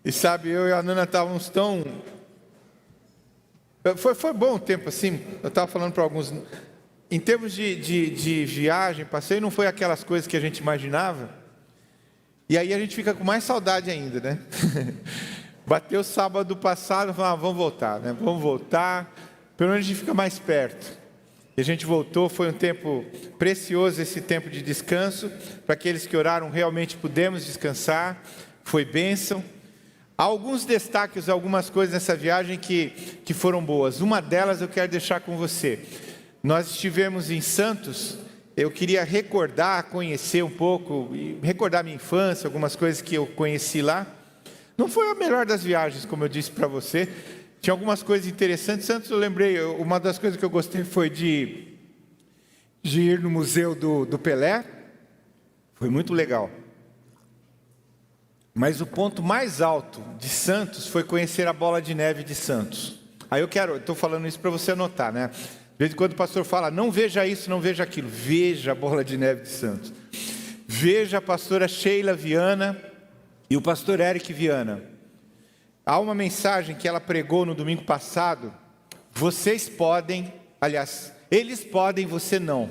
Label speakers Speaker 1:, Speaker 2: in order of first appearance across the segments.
Speaker 1: E sabe, eu e a Nana estávamos tão... Foi bom o tempo assim, eu estava falando para alguns... Em termos de viagem, passeio, não foi aquelas coisas que a gente imaginava. E aí a gente fica com mais saudade ainda, né? Bateu sábado passado, falamos, vamos voltar, né? Vamos voltar, pelo menos a gente fica mais perto. E a gente voltou, foi um tempo precioso esse tempo de descanso. Para aqueles que oraram, realmente pudemos descansar, foi bênção. Há alguns destaques, algumas coisas nessa viagem que foram boas. Uma delas eu quero deixar com você. Nós estivemos em Santos, eu queria recordar, conhecer um pouco, recordar minha infância, algumas coisas que eu conheci lá. Não foi a melhor das viagens, como eu disse para você. Tinha algumas coisas interessantes. Santos, eu lembrei, uma das coisas que eu gostei foi de ir no museu do Pelé. Foi muito legal. Mas o ponto mais alto de Santos foi conhecer a bola de neve de Santos. Aí estou falando isso para você anotar, né? De vez em quando o pastor fala, não veja isso, não veja aquilo. Veja a bola de neve de Santos. Veja a pastora Sheila Viana e o pastor Eric Viana. Há uma mensagem que ela pregou no domingo passado. Vocês podem, aliás, eles podem, você não.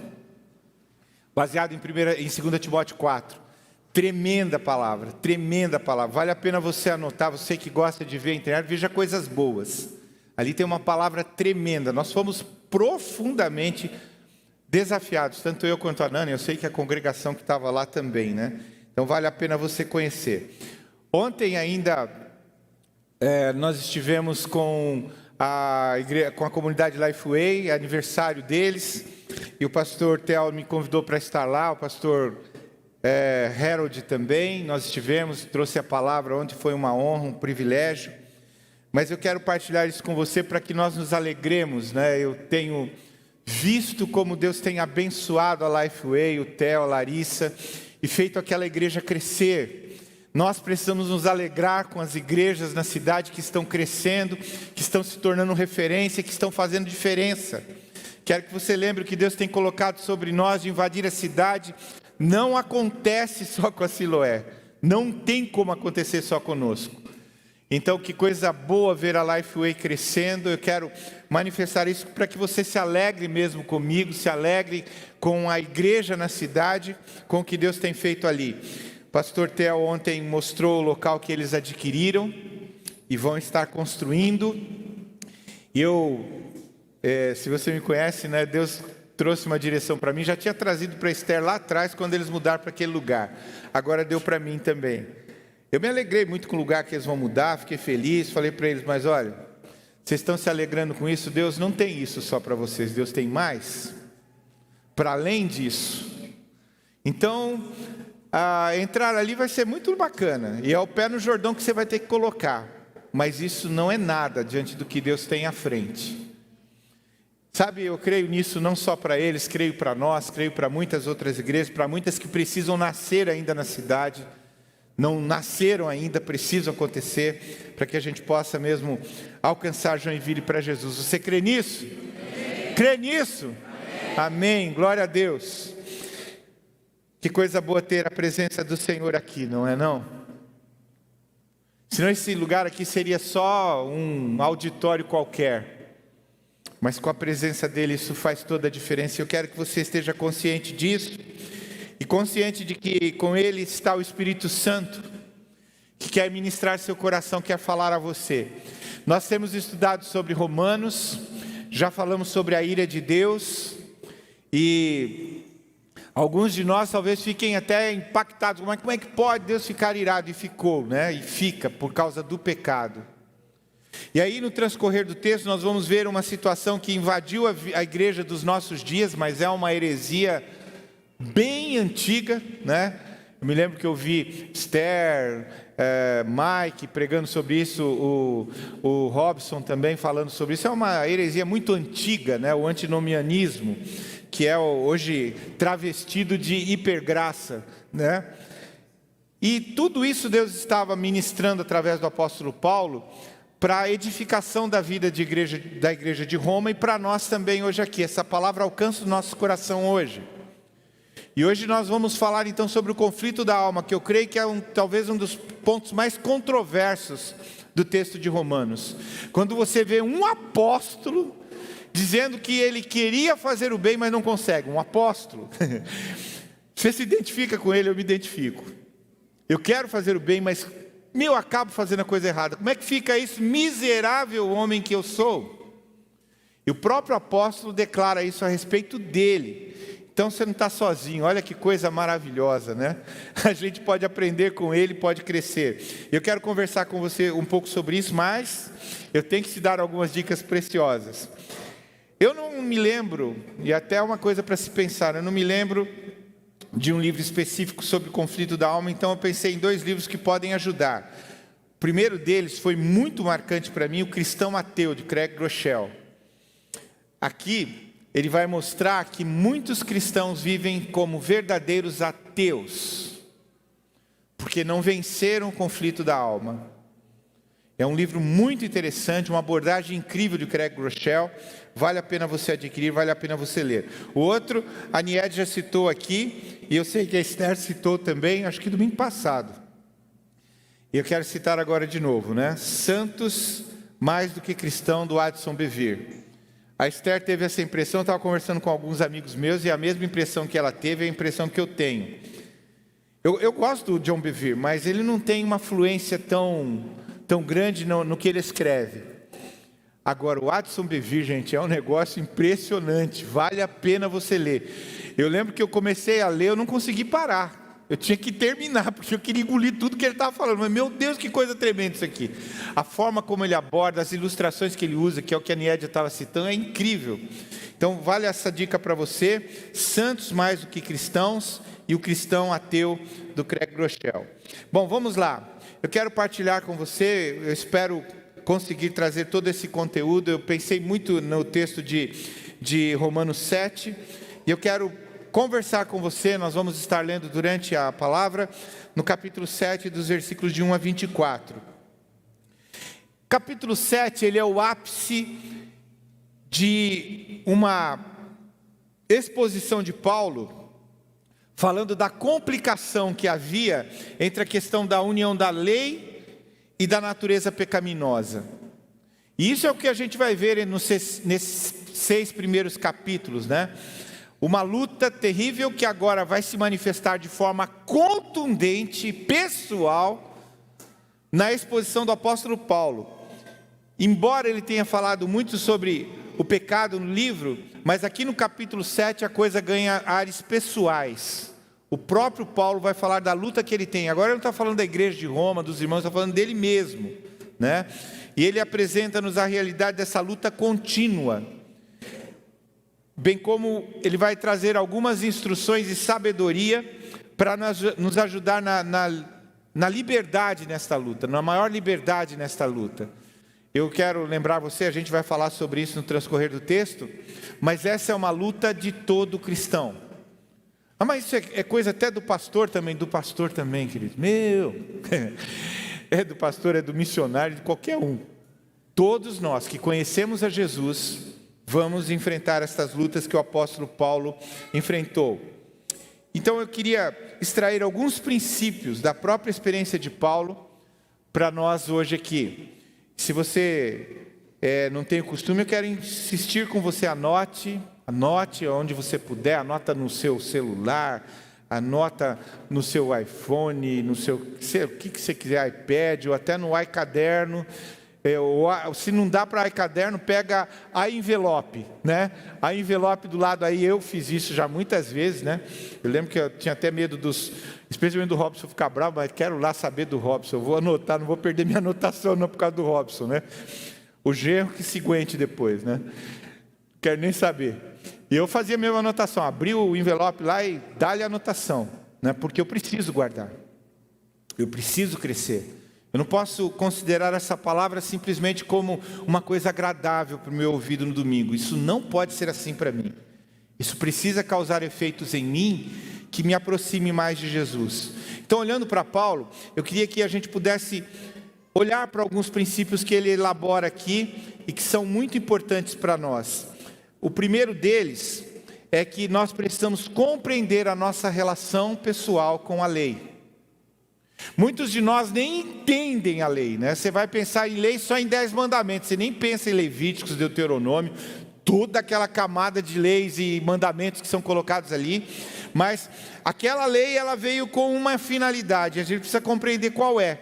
Speaker 1: Baseado em 2 Timóteo 4. Tremenda palavra, tremenda palavra. Vale a pena você anotar, você que gosta de ver a internet, veja coisas boas. Ali tem uma palavra tremenda. Nós fomos profundamente desafiados, tanto eu quanto a Nana. Eu sei que a congregação que estava lá também, né? Então vale a pena você conhecer. Ontem ainda nós estivemos com a comunidade Lifeway, aniversário deles, e o pastor Theo me convidou para estar lá, o pastor Harold também. Nós estivemos, trouxe a palavra ontem, foi uma honra, um privilégio. Mas eu quero partilhar isso com você para que nós nos alegremos, né? Eu tenho visto como Deus tem abençoado a Lifeway, o Theo, a Larissa, e feito aquela igreja crescer. Nós precisamos nos alegrar com as igrejas na cidade que estão crescendo, que estão se tornando referência, que estão fazendo diferença. Quero que você lembre o que Deus tem colocado sobre nós de invadir a cidade. Não acontece só com a Siloé, não tem como acontecer só conosco. Então, que coisa boa ver a Lifeway crescendo. Eu quero manifestar isso para que você se alegre mesmo comigo, se alegre com a igreja na cidade, com o que Deus tem feito ali. O pastor Theo ontem mostrou o local que eles adquiriram e vão estar construindo. E se você me conhece, né, Deus trouxe uma direção para mim. Já tinha trazido para Esther lá atrás, quando eles mudaram para aquele lugar. Agora deu para mim também. Eu me alegrei muito com o lugar que eles vão mudar, fiquei feliz, falei para eles, mas olha, vocês estão se alegrando com isso? Deus não tem isso só para vocês, Deus tem mais, para além disso. Então, entrar ali vai ser muito bacana, e é o pé no Jordão que você vai ter que colocar, mas isso não é nada diante do que Deus tem à frente. Sabe, eu creio nisso não só para eles, creio para nós, creio para muitas outras igrejas, para muitas que precisam nascer ainda na cidade, não nasceram ainda, precisam acontecer, para que a gente possa mesmo alcançar Joinville para Jesus. Você crê nisso? Amém. Crê nisso? Amém. Glória a Deus. Que coisa boa ter a presença do Senhor aqui, não é não? Senão esse lugar aqui seria só um auditório qualquer. Mas com a presença dele isso faz toda a diferença. Eu quero que você esteja consciente disso. E consciente de que com Ele está o Espírito Santo, que quer ministrar seu coração, quer falar a você. Nós temos estudado sobre Romanos, já falamos sobre a ira de Deus, e alguns de nós talvez fiquem até impactados, como é que pode Deus ficar irado? E ficou, né? E fica por causa do pecado. E aí no transcorrer do texto nós vamos ver uma situação que invadiu a igreja dos nossos dias, mas é uma heresia bem antiga, né? Eu me lembro que eu vi Esther, Mike pregando sobre isso, o Robson também falando sobre isso. É uma heresia muito antiga, né? O antinomianismo, que é hoje travestido de hipergraça, né? E tudo isso Deus estava ministrando através do apóstolo Paulo para a edificação da vida da igreja de Roma e para nós também hoje aqui. Essa palavra alcança o nosso coração hoje. E hoje nós vamos falar então sobre o conflito da alma, que eu creio que é talvez um dos pontos mais controversos do texto de Romanos. Quando você vê um apóstolo dizendo que ele queria fazer o bem, mas não consegue, um apóstolo. Você se identifica com ele? Eu me identifico. Eu quero fazer o bem, mas eu acabo fazendo a coisa errada. Como é que fica isso? Miserável homem que eu sou. E o próprio apóstolo declara isso a respeito dele. Então você não está sozinho, olha que coisa maravilhosa, né? A gente pode aprender com ele, pode crescer. Eu quero conversar com você um pouco sobre isso, mas eu tenho que te dar algumas dicas preciosas. Eu não me lembro, e até uma coisa para se pensar, eu não me lembro de um livro específico sobre o conflito da alma, então eu pensei em 2 livros que podem ajudar. O primeiro deles foi muito marcante para mim, O Cristão Ateu, de Craig Groeschel. Aqui, ele vai mostrar que muitos cristãos vivem como verdadeiros ateus, porque não venceram o conflito da alma. É um livro muito interessante, uma abordagem incrível de Craig Groeschel, vale a pena você adquirir, vale a pena você ler. O outro, a Nied já citou aqui, e eu sei que a Esther citou também, acho que domingo passado. E eu quero citar agora de novo, né? Santos mais do que cristão, do Addison Bevere. A Esther teve essa impressão, eu estava conversando com alguns amigos meus, e a mesma impressão que ela teve é a impressão que eu tenho. Eu gosto do John Bevere, mas ele não tem uma fluência tão grande no que ele escreve. Agora, o Addison Bevere, gente, é um negócio impressionante, vale a pena você ler. Eu lembro que eu comecei a ler, eu não consegui parar. Eu tinha que terminar, porque eu queria engolir tudo que ele estava falando. Mas, meu Deus, que coisa tremenda isso aqui. A forma como ele aborda, as ilustrações que ele usa, que é o que a Nied estava citando, é incrível. Então, vale essa dica para você. Santos mais do que cristãos e O Cristão Ateu, do Craig Groeschel. Bom, vamos lá. Eu quero partilhar com você, eu espero conseguir trazer todo esse conteúdo. Eu pensei muito no texto de Romanos 7, e eu quero conversar com você. Nós vamos estar lendo durante a palavra, no capítulo 7, dos versículos de 1 a 24. Capítulo 7, ele é o ápice de uma exposição de Paulo, falando da complicação que havia entre a questão da união da lei e da natureza pecaminosa. E isso é o que a gente vai ver nesses 6 primeiros capítulos, né? Uma luta terrível que agora vai se manifestar de forma contundente, pessoal, na exposição do apóstolo Paulo. Embora ele tenha falado muito sobre o pecado no livro, mas aqui no capítulo 7 a coisa ganha ares pessoais. O próprio Paulo vai falar da luta que ele tem. Agora ele não está falando da igreja de Roma, dos irmãos, está falando dele mesmo, né? E ele apresenta-nos a realidade dessa luta contínua, bem como ele vai trazer algumas instruções e sabedoria para nos ajudar na liberdade nesta luta, na maior liberdade nesta luta. Eu quero lembrar você, a gente vai falar sobre isso no transcorrer do texto, mas essa é uma luta de todo cristão. Ah, mas isso é coisa até do pastor também, querido. É do pastor, é do missionário, de qualquer um. Todos nós que conhecemos a Jesus, vamos enfrentar estas lutas que o apóstolo Paulo enfrentou. Então eu queria extrair alguns princípios da própria experiência de Paulo para nós hoje aqui. Se você não tem o costume, eu quero insistir com você, anote onde você puder, anota no seu celular, anota no seu iPhone, o que você quiser, iPad, ou até no iCaderno. Se não dá para iCaderno, pega a envelope, né? A envelope do lado aí, eu fiz isso já muitas vezes, né? Eu lembro que eu tinha até medo especialmente do Robson ficar bravo, mas quero lá saber do Robson, eu vou anotar, não vou perder minha anotação não por causa do Robson, né? O genro que se aguente depois, né? Quero nem saber. E eu fazia a mesma anotação, abri o envelope lá e dá-lhe a anotação, né? Porque eu preciso guardar, eu preciso crescer. Eu não posso considerar essa palavra simplesmente como uma coisa agradável para o meu ouvido no domingo. Isso não pode ser assim para mim. Isso precisa causar efeitos em mim que me aproxime mais de Jesus. Então, olhando para Paulo, eu queria que a gente pudesse olhar para alguns princípios que ele elabora aqui e que são muito importantes para nós. O primeiro deles é que nós precisamos compreender a nossa relação pessoal com a lei. Muitos de nós nem entendem a lei, né? Você vai pensar em lei só em 10 mandamentos, você nem pensa em Levíticos, Deuteronômio, toda aquela camada de leis e mandamentos que são colocados ali. Mas aquela lei, ela veio com uma finalidade, a gente precisa compreender qual é.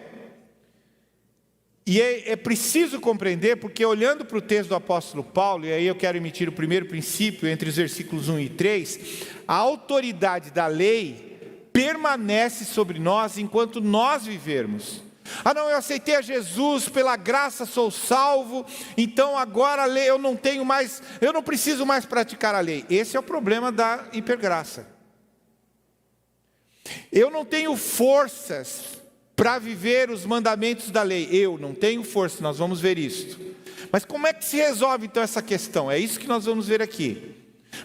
Speaker 1: E é preciso compreender, porque olhando para o texto do apóstolo Paulo, e aí eu quero emitir o primeiro princípio entre os versículos 1 e 3, a autoridade da lei permanece sobre nós enquanto nós vivermos. Ah não, eu aceitei a Jesus, pela graça sou salvo, então agora a lei eu não preciso mais praticar a lei. Esse é o problema da hipergraça. Eu não tenho forças para viver os mandamentos da lei. Eu não tenho força, nós vamos ver isso. Mas como é que se resolve então essa questão? É isso que nós vamos ver aqui.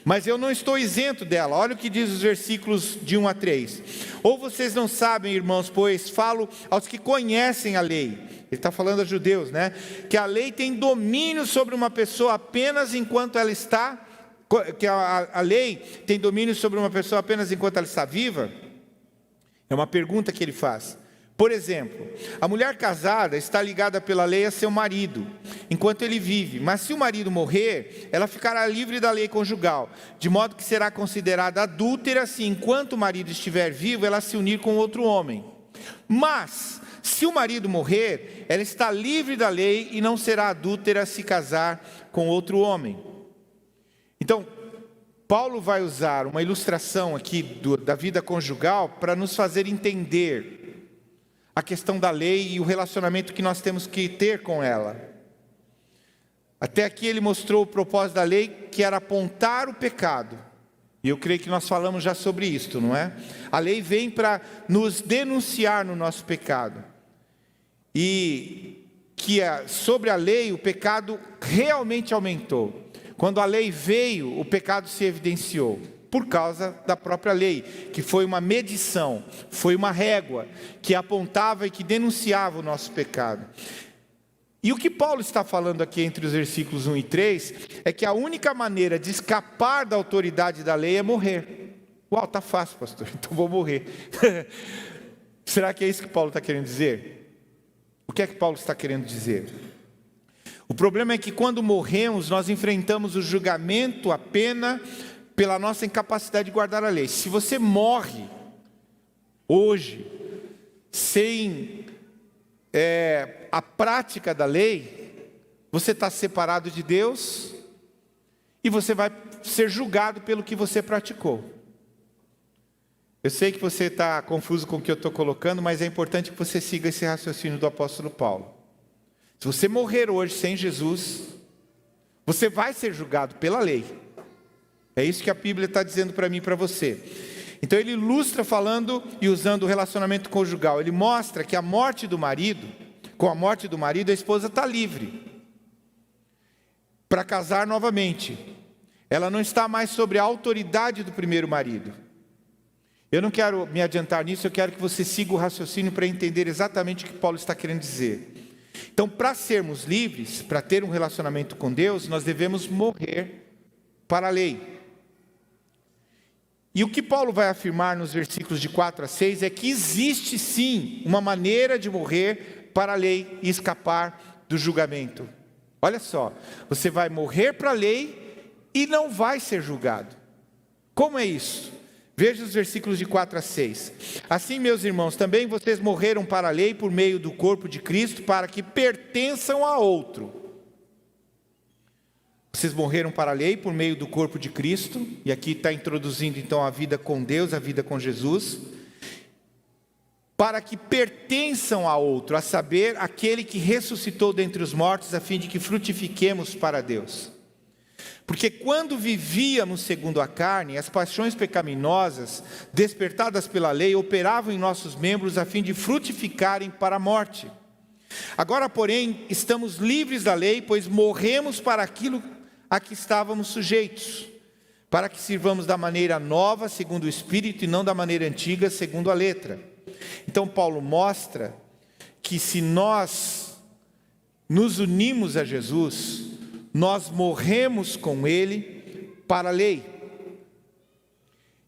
Speaker 1: Mas eu não estou isento dela. Olha o que diz os versículos de 1 a 3. Ou vocês não sabem, irmãos, pois falo aos que conhecem a lei. Ele está falando a judeus, né? Que a lei tem domínio sobre uma pessoa apenas enquanto ela está... Que a lei tem domínio sobre uma pessoa apenas enquanto ela está viva? É uma pergunta que ele faz. Por exemplo, a mulher casada está ligada pela lei a seu marido, enquanto ele vive. Mas se o marido morrer, ela ficará livre da lei conjugal, de modo que será considerada adúltera se enquanto o marido estiver vivo, ela se unir com outro homem. Mas, se o marido morrer, ela está livre da lei e não será adúltera se casar com outro homem. Então, Paulo vai usar uma ilustração aqui da vida conjugal para nos fazer entender a questão da lei e o relacionamento que nós temos que ter com ela. Até aqui ele mostrou o propósito da lei, que era apontar o pecado. E eu creio que nós falamos já sobre isso, não é? A lei vem para nos denunciar no nosso pecado. E que sobre a lei o pecado realmente aumentou. Quando a lei veio, o pecado se evidenciou. Por causa da própria lei, que foi uma medição, foi uma régua, que apontava e que denunciava o nosso pecado. E o que Paulo está falando aqui entre os versículos 1 e 3, é que a única maneira de escapar da autoridade da lei é morrer. Uau, está fácil, pastor, então vou morrer. Será que é isso que Paulo está querendo dizer? O que é que Paulo está querendo dizer? O problema é que quando morremos, nós enfrentamos o julgamento, a pena, pela nossa incapacidade de guardar a lei. Se você morre hoje sem a prática da lei, você está separado de Deus e você vai ser julgado pelo que você praticou. Eu sei que você está confuso com o que eu estou colocando, mas é importante que você siga esse raciocínio do apóstolo Paulo. Se você morrer hoje sem Jesus, você vai ser julgado pela lei. É isso que a Bíblia está dizendo para mim e para você. Então ele ilustra falando e usando o relacionamento conjugal. Ele mostra que com a morte do marido, a esposa está livre para casar novamente. Ela não está mais sobre a autoridade do primeiro marido. Eu não quero me adiantar nisso, eu quero que você siga o raciocínio para entender exatamente o que Paulo está querendo dizer. Então, para sermos livres, para ter um relacionamento com Deus, nós devemos morrer para a lei. E o que Paulo vai afirmar nos versículos de 4 a 6 é que existe sim uma maneira de morrer para a lei e escapar do julgamento. Olha só, você vai morrer para a lei e não vai ser julgado. Como é isso? Veja os versículos de 4 a 6. Assim, meus irmãos, também vocês morreram para a lei por meio do corpo de Cristo, para que pertençam a outro. Vocês morreram para a lei por meio do corpo de Cristo, e aqui está introduzindo então a vida com Deus, a vida com Jesus, para que pertençam a outro, a saber, aquele que ressuscitou dentre os mortos, a fim de que frutifiquemos para Deus. Porque quando vivíamos segundo a carne, as paixões pecaminosas, despertadas pela lei, operavam em nossos membros a fim de frutificarem para a morte. Agora, porém, estamos livres da lei, pois morremos para aquilo a que estávamos sujeitos, para que sirvamos da maneira nova, segundo o Espírito, e não da maneira antiga, segundo a letra. Então Paulo mostra que se nós nos unimos a Jesus, nós morremos com Ele para a lei.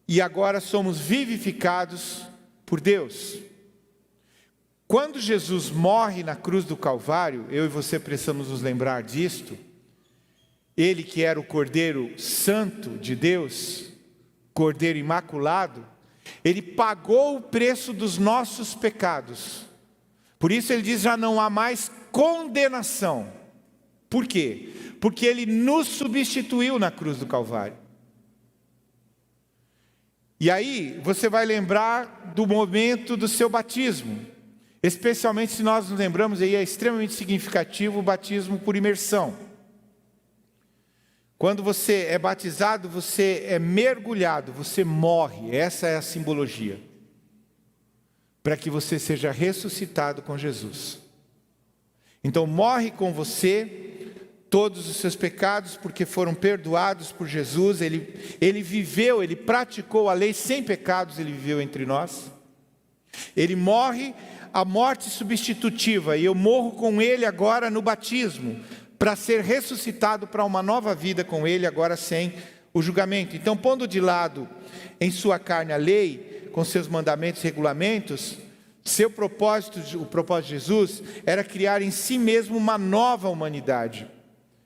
Speaker 1: e agora somos vivificados por Deus. Quando Jesus morre na cruz do Calvário, eu e você precisamos nos lembrar disto. Ele que era o Cordeiro Santo de Deus, Cordeiro Imaculado, ele pagou o preço dos nossos pecados. Por isso ele diz, já não há mais condenação. Por quê? Porque ele nos substituiu na cruz do Calvário. E aí você vai lembrar do momento do seu batismo. Especialmente se nós nos lembramos, aí é extremamente significativo o batismo por imersão. Quando você é batizado, você é mergulhado, você morre. Essa é a simbologia. Para que você seja ressuscitado com Jesus. Então morre com você todos os seus pecados, porque foram perdoados por Jesus. Ele viveu, ele praticou a lei sem pecados, ele viveu entre nós. Ele morre a morte substitutiva, e eu morro com ele agora no batismo, para ser ressuscitado para uma nova vida com ele, agora sem o julgamento. Então, pondo de lado em sua carne a lei, com seus mandamentos e regulamentos, seu propósito, o propósito de Jesus, era criar em si mesmo uma nova humanidade.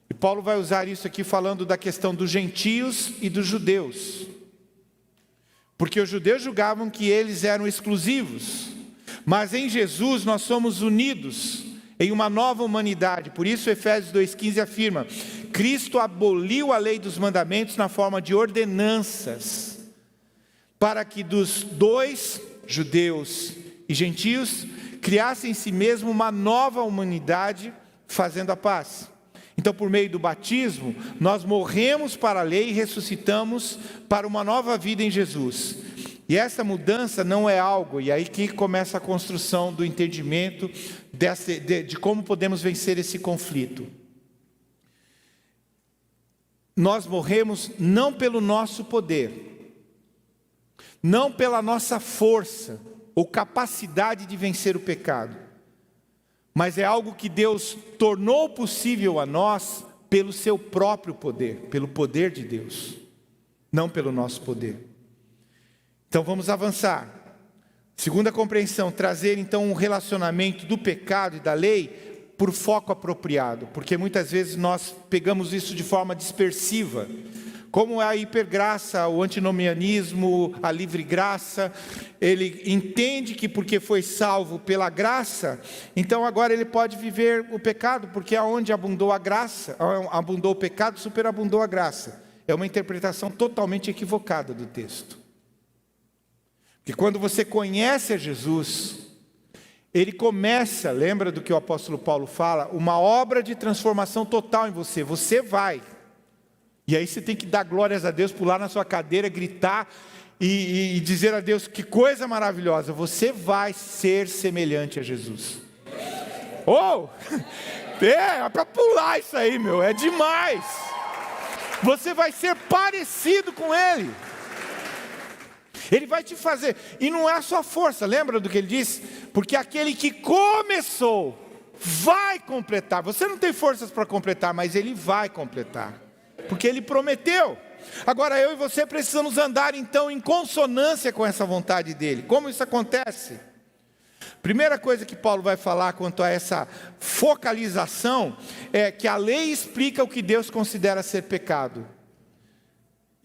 Speaker 1: E Paulo vai usar isso aqui falando da questão dos gentios e dos judeus. Porque os judeus julgavam que eles eram exclusivos, mas em Jesus nós somos unidos em uma nova humanidade. Por isso Efésios 2,15 afirma, Cristo aboliu a lei dos mandamentos na forma de ordenanças, para que dos dois, judeus e gentios, criassem em si mesmo uma nova humanidade, fazendo a paz. Então, por meio do batismo, nós morremos para a lei e ressuscitamos para uma nova vida em Jesus. E essa mudança não é algo, e aí que começa a construção do entendimento de como podemos vencer esse conflito. Nós morremos não pelo nosso poder, não pela nossa força ou capacidade de vencer o pecado, mas é algo que Deus tornou possível a nós pelo seu próprio poder, pelo poder de Deus, não pelo nosso poder. Então vamos avançar. Segunda compreensão, trazer então um relacionamento do pecado e da lei por foco apropriado, porque muitas vezes nós pegamos isso de forma dispersiva, como a hipergraça, o antinomianismo, a livre graça. Ele entende que porque foi salvo pela graça, então agora ele pode viver o pecado, porque aonde abundou a graça, abundou o pecado, superabundou a graça. É uma interpretação totalmente equivocada do texto. Porque quando você conhece a Jesus, ele começa, lembra do que o apóstolo Paulo fala, uma obra de transformação total em você. Você vai. E aí você tem que dar glórias a Deus, pular na sua cadeira, gritar e dizer a Deus, que coisa maravilhosa, você vai ser semelhante a Jesus. Oh! É para pular isso aí, meu, é demais. Você vai ser parecido com Ele. Ele vai te fazer, e não é a sua força, lembra do que ele disse? Porque aquele que começou, vai completar. Você não tem forças para completar, mas Ele vai completar, porque Ele prometeu. Agora eu e você precisamos andar então em consonância com essa vontade dEle. Como isso acontece? Primeira coisa que Paulo vai falar quanto a essa focalização, é que a lei explica o que Deus considera ser pecado.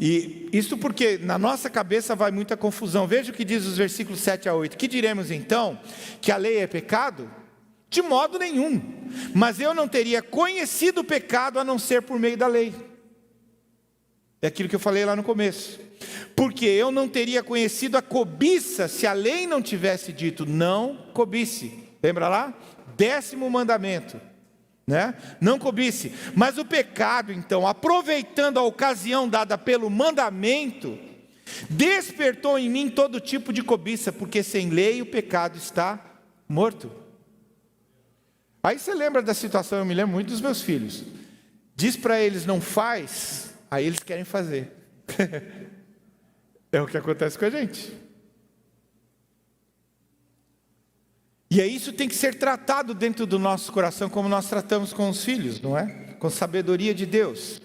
Speaker 1: E isso porque na nossa cabeça vai muita confusão. Veja o que diz os versículos 7 a 8. Que diremos então? Que a lei é pecado? De modo nenhum. Mas eu não teria conhecido o pecado a não ser por meio da lei. É aquilo que eu falei lá no começo. Porque eu não teria conhecido a cobiça se a lei não tivesse dito não cobice. Lembra lá? 10º mandamento. Né? Não cobice. Mas o pecado então, aproveitando a ocasião dada pelo mandamento, despertou em mim todo tipo de cobiça, porque sem lei o pecado está morto. Aí você lembra da situação, eu me lembro muito dos meus filhos. Diz para eles não faz, aí eles querem fazer. É o que acontece com a gente. E aí isso tem que ser tratado dentro do nosso coração, como nós tratamos com os filhos, não é? Com sabedoria de Deus.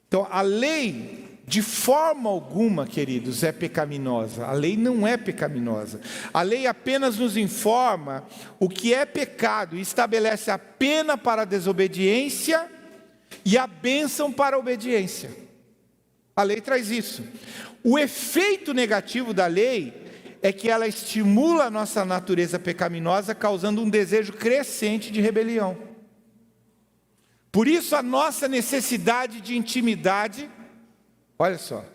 Speaker 1: Então a lei de forma alguma, queridos, é pecaminosa. A lei não é pecaminosa. A lei apenas nos informa o que é pecado e estabelece a pena para a desobediência e a bênção para a obediência. A lei traz isso. O efeito negativo da lei é que ela estimula a nossa natureza pecaminosa, causando um desejo crescente de rebelião. Por isso a nossa necessidade de intimidade. Olha só,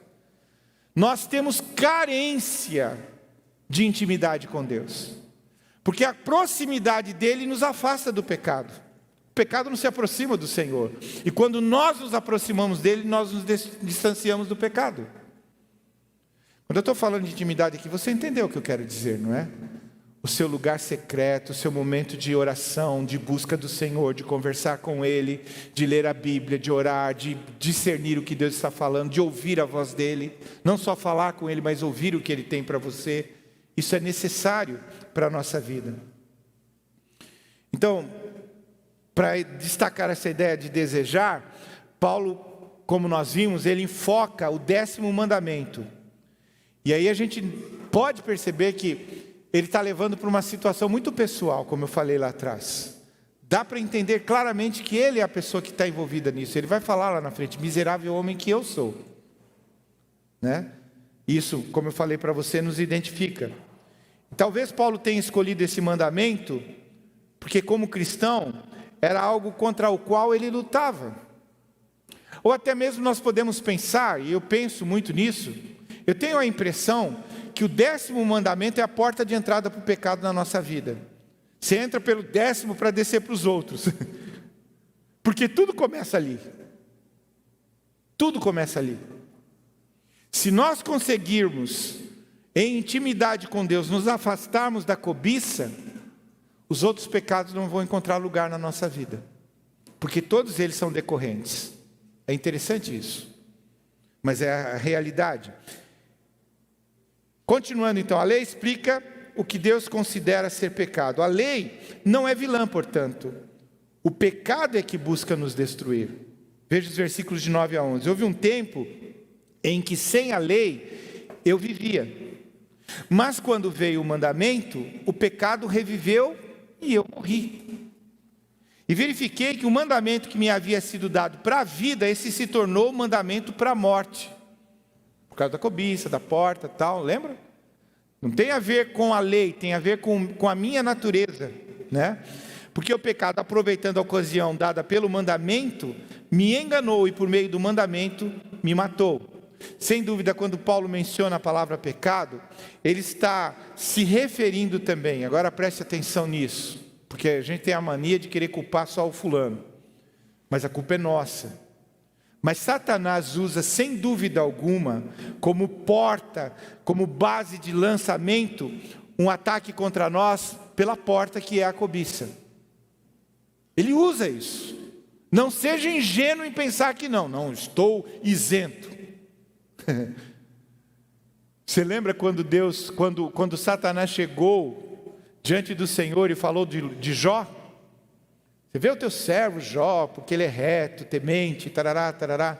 Speaker 1: nós temos carência de intimidade com Deus, porque a proximidade dele nos afasta do pecado. O pecado não se aproxima do Senhor, e quando nós nos aproximamos dele, nós nos distanciamos do pecado. Quando eu estou falando de intimidade aqui, você entendeu o que eu quero dizer, não é? O seu lugar secreto, o seu momento de oração, de busca do Senhor, de conversar com Ele, de ler a Bíblia, de orar, de discernir o que Deus está falando, de ouvir a voz dEle, não só falar com Ele, mas ouvir o que Ele tem para você. Isso é necessário para a nossa vida. Então, para destacar essa ideia de desejar, Paulo, como nós vimos, ele enfoca o 10º mandamento. E aí a gente pode perceber que ele está levando para uma situação muito pessoal, como eu falei lá atrás. Dá para entender claramente que ele é a pessoa que está envolvida nisso. Ele vai falar lá na frente, miserável homem que eu sou. Né? Isso, como eu falei para você, nos identifica. Talvez Paulo tenha escolhido esse mandamento, porque como cristão, era algo contra o qual ele lutava. Ou até mesmo nós podemos pensar, e eu penso muito nisso, eu tenho a impressão que o 10º mandamento é a porta de entrada para o pecado na nossa vida. Você entra pelo 10º para descer para os outros. Porque tudo começa ali. Tudo começa ali. Se nós conseguirmos, em intimidade com Deus, nos afastarmos da cobiça, os outros pecados não vão encontrar lugar na nossa vida. Porque todos eles são decorrentes. É interessante isso. Mas é a realidade. Continuando então, a lei explica o que Deus considera ser pecado. A lei não é vilã, portanto. O pecado é que busca nos destruir. Veja os versículos de 9 a 11. Houve um tempo em que sem a lei eu vivia. Mas quando veio o mandamento, o pecado reviveu e eu morri. E verifiquei que o mandamento que me havia sido dado para a vida, esse se tornou o mandamento para a morte. Por causa da cobiça, da porta, tal, lembra? Não tem a ver com a lei, tem a ver com a minha natureza, né? Porque o pecado, aproveitando a ocasião dada pelo mandamento, me enganou e por meio do mandamento me matou. Sem dúvida, quando Paulo menciona a palavra pecado, ele está se referindo também, agora preste atenção nisso, porque a gente tem a mania de querer culpar só o fulano, mas a culpa é nossa. Mas Satanás usa, sem dúvida alguma, como porta, como base de lançamento, um ataque contra nós pela porta que é a cobiça. Ele usa isso. Não seja ingênuo em pensar que não estou isento. Você lembra quando Satanás chegou diante do Senhor e falou de Jó? Você vê o teu servo Jó, porque ele é reto, temente, tarará, tarará.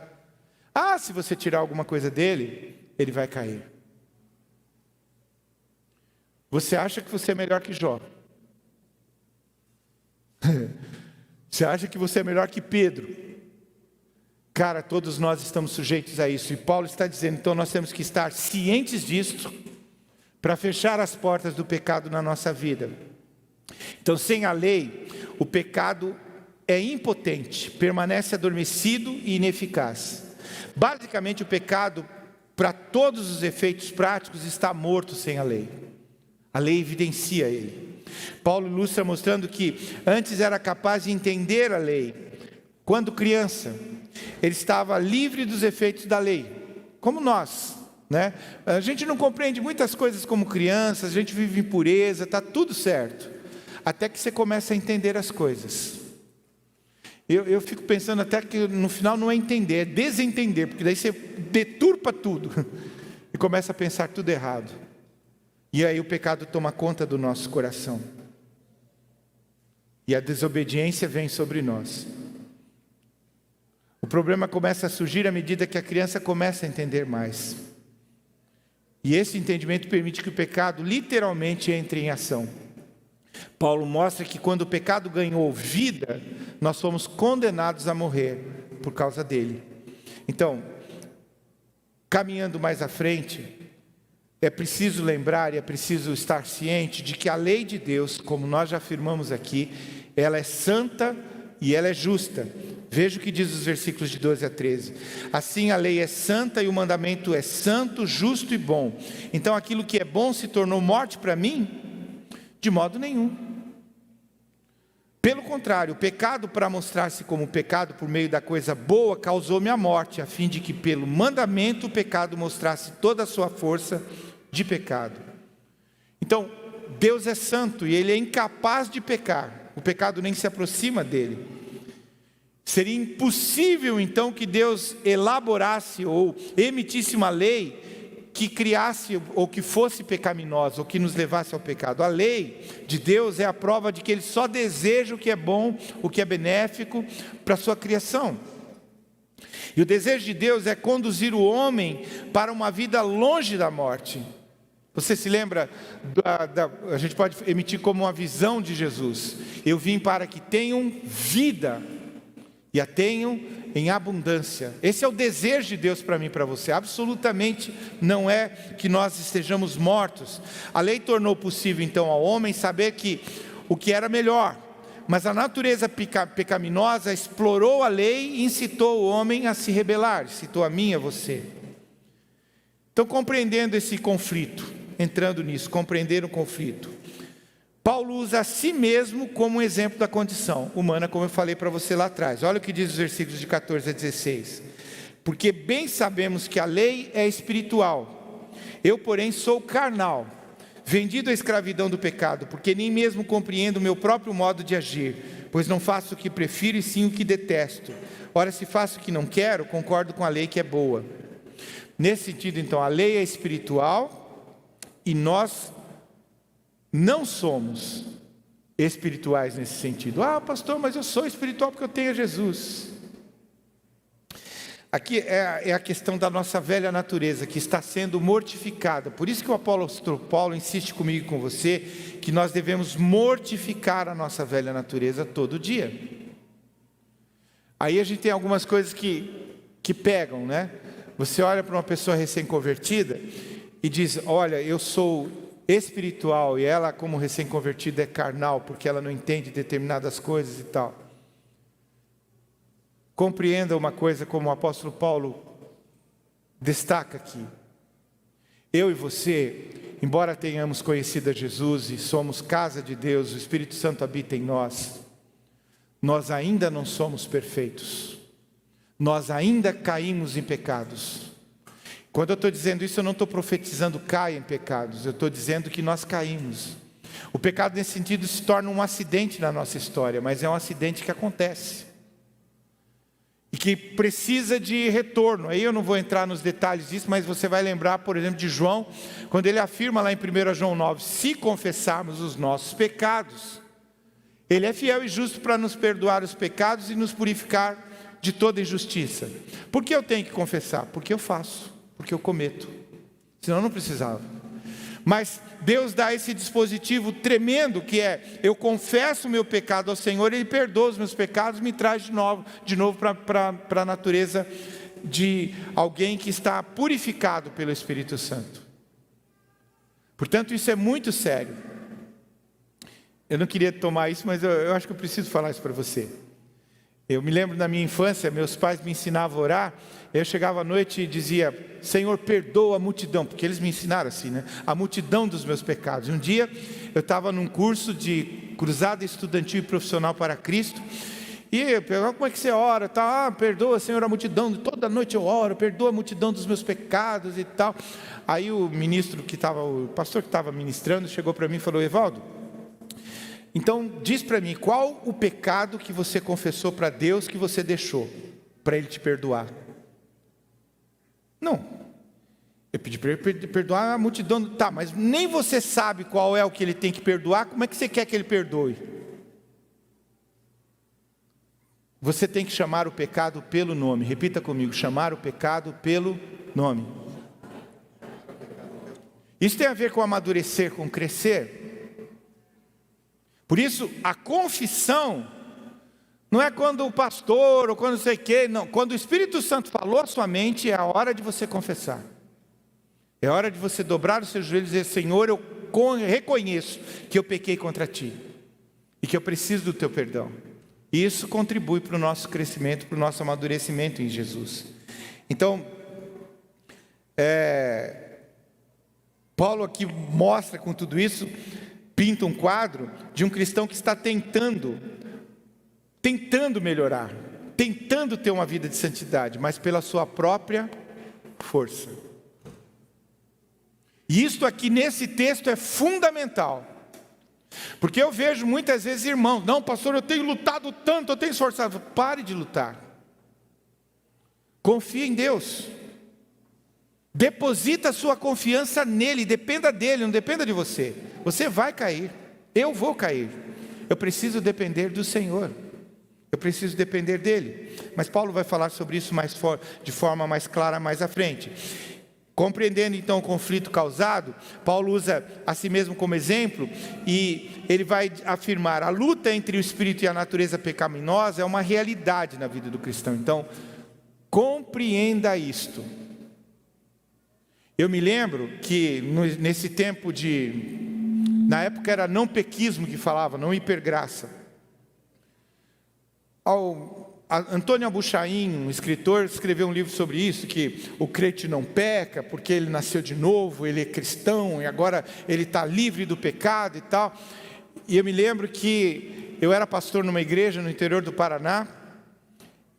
Speaker 1: Ah, se você tirar alguma coisa dele, ele vai cair. Você acha que você é melhor que Jó? Você acha que você é melhor que Pedro? Cara, todos nós estamos sujeitos a isso. E Paulo está dizendo, então nós temos que estar cientes disso, para fechar as portas do pecado na nossa vida. Então, sem a lei, o pecado é impotente, permanece adormecido e ineficaz. Basicamente, o pecado, para todos os efeitos práticos, está morto sem a lei. A lei evidencia ele. Paulo ilustra mostrando que antes era capaz de entender a lei. Quando criança, ele estava livre dos efeitos da lei, como nós, né? A gente não compreende muitas coisas como criança, a gente vive em pureza, está tudo certo. Até que você começa a entender as coisas. Eu fico pensando até que no final não é entender, é desentender, porque daí você deturpa tudo e começa a pensar tudo errado. E aí o pecado toma conta do nosso coração. E a desobediência vem sobre nós. problema começa a surgir à medida que a criança começa a entender mais. E esse entendimento permite que o pecado literalmente entre em ação. Paulo mostra que quando o pecado ganhou vida, nós fomos condenados a morrer por causa dele. Então, caminhando mais à frente, é preciso lembrar e é preciso estar ciente de que a lei de Deus, como nós já afirmamos aqui, ela é santa e ela é justa. Veja o que diz os versículos de 12 a 13. Assim a lei é santa e o mandamento é santo, justo e bom. Então aquilo que é bom se tornou morte para mim? De modo nenhum. Pelo contrário, o pecado, para mostrar-se como pecado por meio da coisa boa, causou-me a morte, a fim de que pelo mandamento o pecado mostrasse toda a sua força de pecado. Então, Deus é santo e Ele é incapaz de pecar. O pecado nem se aproxima dele. Seria impossível então que Deus elaborasse ou emitisse uma lei que criasse ou que fosse pecaminosa, ou que nos levasse ao pecado. A lei de Deus é a prova de que Ele só deseja o que é bom, o que é benéfico para a sua criação. E o desejo de Deus é conduzir o homem para uma vida longe da morte. Você se lembra, a gente pode emitir como uma visão de Jesus. Eu vim para que tenham vida e a tenham em abundância. Esse é o desejo de Deus para mim e para você. Absolutamente não é que nós estejamos mortos. A lei tornou possível então ao homem saber que o que era melhor. Mas a natureza pecaminosa explorou a lei e incitou o homem a se rebelar. Incitou a mim e a você. Então, compreendendo esse conflito, entrando nisso, compreender o conflito, Paulo usa a si mesmo como um exemplo da condição humana, como eu falei para você lá atrás. Olha o que diz os versículos de 14 a 16. Porque bem sabemos que a lei é espiritual, eu porém sou carnal, vendido à escravidão do pecado, porque nem mesmo compreendo o meu próprio modo de agir, pois não faço o que prefiro e sim o que detesto. Ora, se faço o que não quero, concordo com a lei que é boa. Nesse sentido, então, a lei é espiritual e nós não somos espirituais nesse sentido. Ah, pastor, mas eu sou espiritual porque eu tenho Jesus. Aqui é a questão da nossa velha natureza que está sendo mortificada. Por isso que o apóstolo Paulo insiste comigo e com você que nós devemos mortificar a nossa velha natureza todo dia. Aí a gente tem algumas coisas que pegam, né? Você olha para uma pessoa recém-convertida e diz, olha, eu sou espiritual, e ela como recém-convertida é carnal, porque ela não entende determinadas coisas e tal. Compreenda uma coisa como o apóstolo Paulo destaca aqui. Eu e você, embora tenhamos conhecido a Jesus e somos casa de Deus, o Espírito Santo habita em nós, nós ainda não somos perfeitos. Nós ainda caímos em pecados. Quando eu estou dizendo isso, eu não estou profetizando caia em pecados, eu estou dizendo que nós caímos. O pecado nesse sentido se torna um acidente na nossa história, mas é um acidente que acontece. E que precisa de retorno. Aí eu não vou entrar nos detalhes disso, mas você vai lembrar, por exemplo, de João, quando ele afirma lá em 1 João 9, se confessarmos os nossos pecados, Ele é fiel e justo para nos perdoar os pecados e nos purificar de toda injustiça. Por que eu tenho que confessar? Porque eu faço. Porque eu cometo, senão eu não precisava. Mas Deus dá esse dispositivo tremendo que é, eu confesso o meu pecado ao Senhor, Ele perdoa os meus pecados, me traz de novo para a natureza de alguém que está purificado pelo Espírito Santo. Portanto, isso é muito sério. Eu não queria tomar isso, mas eu acho que eu preciso falar isso para você. Eu me lembro da minha infância, meus pais me ensinavam a orar. Eu chegava à noite e dizia, Senhor, perdoa a multidão, porque eles me ensinaram assim, né? A multidão dos meus pecados. E um dia, eu estava num curso de cruzada estudantil e profissional para Cristo, e eu perguntava, como é que você ora? Tá, perdoa, Senhor, a multidão, toda noite eu oro, perdoa a multidão dos meus pecados e tal. Aí o pastor que estava ministrando, chegou para mim e falou, Evaldo, então diz para mim, qual o pecado que você confessou para Deus que você deixou, para Ele te perdoar? Não, eu pedi para Ele perdoar a multidão, tá, mas nem você sabe qual é o que Ele tem que perdoar, como é que você quer que Ele perdoe? você tem que chamar o pecado pelo nome. Repita comigo: chamar o pecado pelo nome. Isso tem a ver com amadurecer, com crescer. Por isso, a confissão não é quando o pastor ou quando não sei o quê, não. Quando o Espírito Santo falou a sua mente, é a hora de você confessar. É hora de você dobrar os seus joelhos e dizer: Senhor, eu reconheço que eu pequei contra Ti e que eu preciso do Teu perdão. E isso contribui para o nosso crescimento, para o nosso amadurecimento em Jesus. Então, Paulo aqui mostra com tudo isso, pinta um quadro de um cristão que está tentando melhorar, tentando ter uma vida de santidade, mas pela sua própria força. E isto aqui nesse texto é fundamental, porque eu vejo muitas vezes irmãos: não, pastor, eu tenho lutado tanto, eu tenho esforçado. Pare de lutar, confie em Deus, deposita a sua confiança nele, dependa dele, não dependa de você. Você vai cair, eu vou cair, eu preciso depender do Senhor, eu preciso depender dele. Mas Paulo vai falar sobre isso de forma mais clara mais à frente. Compreendendo então o conflito causado, Paulo usa a si mesmo como exemplo, e ele vai afirmar: a luta entre o espírito e a natureza pecaminosa é uma realidade na vida do cristão. Então, compreenda isto. Eu me lembro que nesse tempo na época era não pequismo que falava, não hipergraça. Antônio Abuchain, um escritor, escreveu um livro sobre isso, que o crente não peca, porque ele nasceu de novo, ele é cristão, e agora ele está livre do pecado e tal. E eu me lembro que eu era pastor numa igreja no interior do Paraná,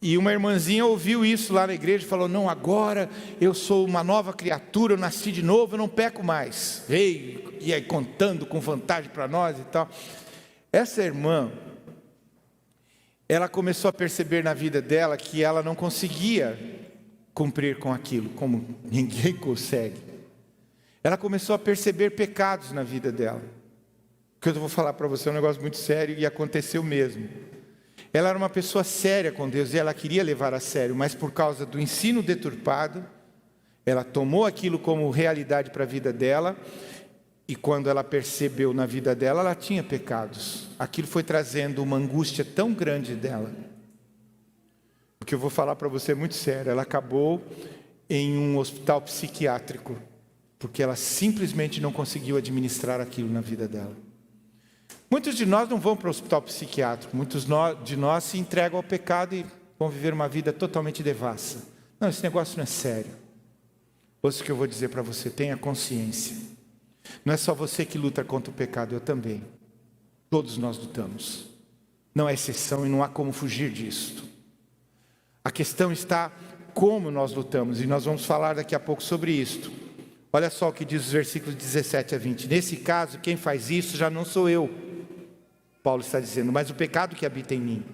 Speaker 1: e uma irmãzinha ouviu isso lá na igreja e falou: não, agora eu sou uma nova criatura, eu nasci de novo, eu não peco mais. Veio, e aí contando com vantagem para nós e tal. Essa irmã, ela começou a perceber na vida dela que ela não conseguia cumprir com aquilo, como ninguém consegue. Ela começou a perceber pecados na vida dela. O que eu vou falar para você é um negócio muito sério, e aconteceu mesmo. Ela era uma pessoa séria com Deus e ela queria levar a sério, mas por causa do ensino deturpado, ela tomou aquilo como realidade para a vida dela, e quando ela percebeu na vida dela, ela tinha pecados. Aquilo foi trazendo uma angústia tão grande dela. O que eu vou falar para você é muito sério. Ela acabou em um hospital psiquiátrico, porque ela simplesmente não conseguiu administrar aquilo na vida dela. Muitos de nós não vão para o hospital psiquiátrico. Muitos de nós se entregam ao pecado e vão viver uma vida totalmente devassa. Não, esse negócio não é sério. Ouça o que eu vou dizer para você: tenha consciência. Não é só você que luta contra o pecado, eu também. Todos nós lutamos. Não é exceção e não há como fugir disso. A questão está como nós lutamos, e nós vamos falar daqui a pouco sobre isto. Olha só o que diz os versículos 17 a 20. Nesse caso, quem faz isso já não sou eu, Paulo está dizendo, mas o pecado que habita em mim.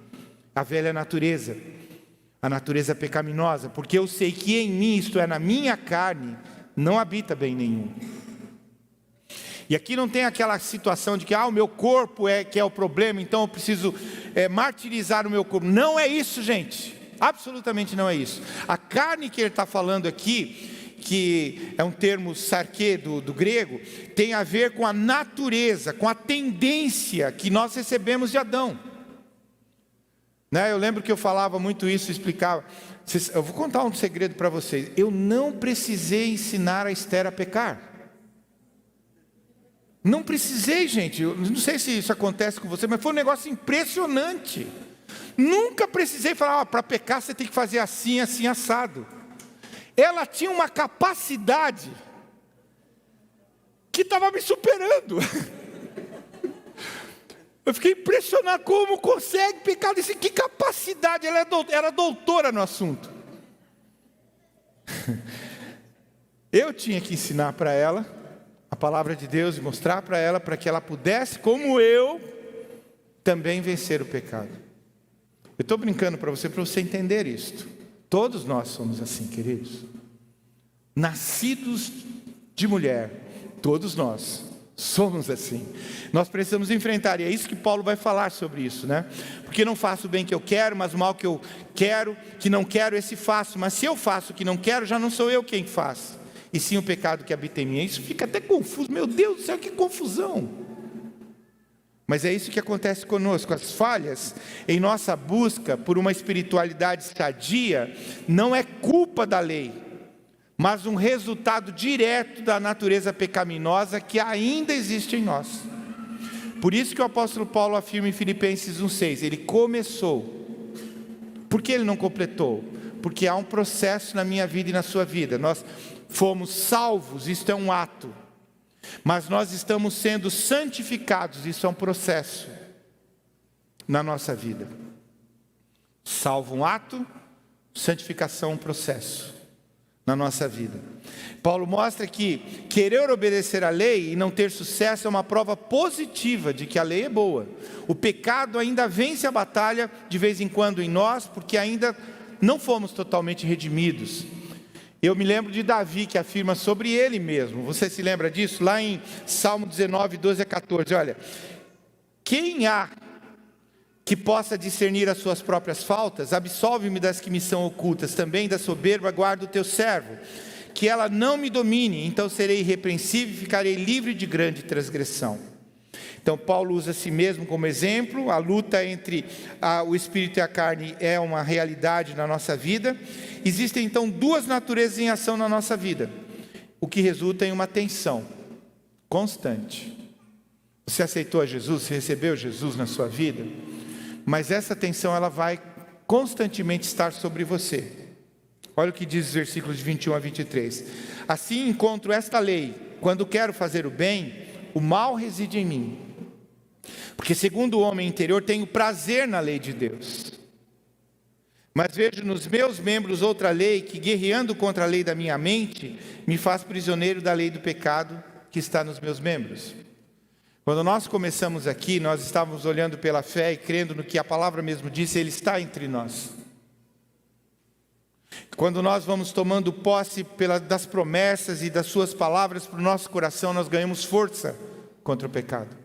Speaker 1: A velha natureza, a natureza pecaminosa, porque eu sei que em mim, isto é, na minha carne, não habita bem nenhum. E aqui não tem aquela situação de que o meu corpo que é o problema, então eu preciso martirizar o meu corpo. Não é isso, gente. Absolutamente não é isso. A carne que ele está falando aqui, que é um termo sarquê do grego, tem a ver com a natureza, com a tendência que nós recebemos de Adão. Eu lembro que eu falava muito isso, explicava. Eu vou contar um segredo para vocês. Eu não precisei ensinar a Esther a pecar. Não precisei, gente. Eu não sei se isso acontece com você, mas foi um negócio impressionante. Nunca precisei falar: para pecar você tem que fazer assim, assim, assado. Ela tinha uma capacidade que estava me superando. Eu fiquei impressionado como consegue pecar desse. Que capacidade, ela era doutora no assunto. Eu tinha que ensinar para ela a palavra de Deus e mostrar para ela, para que ela pudesse, como eu, também vencer o pecado. Eu estou brincando para você entender isto. Todos nós somos assim, queridos. Nascidos de mulher, todos nós Somos assim. Nós precisamos enfrentar, e é isso que Paulo vai falar sobre isso, né? Porque não faço o bem que eu quero, mas o mal que eu quero, que não quero, esse faço. Mas se eu faço o que não quero, já não sou eu quem faz, e sim o pecado que habita em mim. Isso fica até confuso, meu Deus do céu, que confusão. Mas é isso que acontece conosco. As falhas em nossa busca por uma espiritualidade sadia não é culpa da lei, mas um resultado direto da natureza pecaminosa que ainda existe em nós. Por isso que o apóstolo Paulo afirma em Filipenses 1,6, ele começou. Por que ele não completou? Porque há um processo na minha vida e na sua vida. Nós fomos salvos, isto é um ato. Mas nós estamos sendo santificados, isso é um processo na nossa vida. Salvo um ato, santificação um processo na nossa vida. Paulo mostra que querer obedecer à lei e não ter sucesso é uma prova positiva de que a lei é boa. O pecado ainda vence a batalha de vez em quando em nós, porque ainda não fomos totalmente redimidos. Eu me lembro de Davi, que afirma sobre ele mesmo. Você se lembra disso? Lá em Salmo 19, 12 a 14. Olha, quem há que possa discernir as suas próprias faltas? Absolve-me das que me são ocultas. Também da soberba guarda o teu servo. Que ela não me domine, então serei irrepreensível e ficarei livre de grande transgressão. Então Paulo usa a si mesmo como exemplo. A luta entre o espírito e a carne é uma realidade na nossa vida. Existem então duas naturezas em ação na nossa vida, o que resulta em uma tensão constante. Você aceitou a Jesus, você recebeu Jesus na sua vida, mas essa tensão ela vai constantemente estar sobre você. Olha o que diz os versículos de 21 a 23. Assim encontro esta lei: quando quero fazer o bem, o mal reside em mim. Porque segundo o homem interior tenho prazer na lei de Deus, mas vejo nos meus membros outra lei que, guerreando contra a lei da minha mente, me faz prisioneiro da lei do pecado que está nos meus membros. Quando nós começamos aqui, nós estávamos olhando pela fé e crendo no que a palavra mesmo disse, Ele está entre nós. Quando nós vamos tomando posse das promessas e das suas palavras para o nosso coração, nós ganhamos força contra o pecado.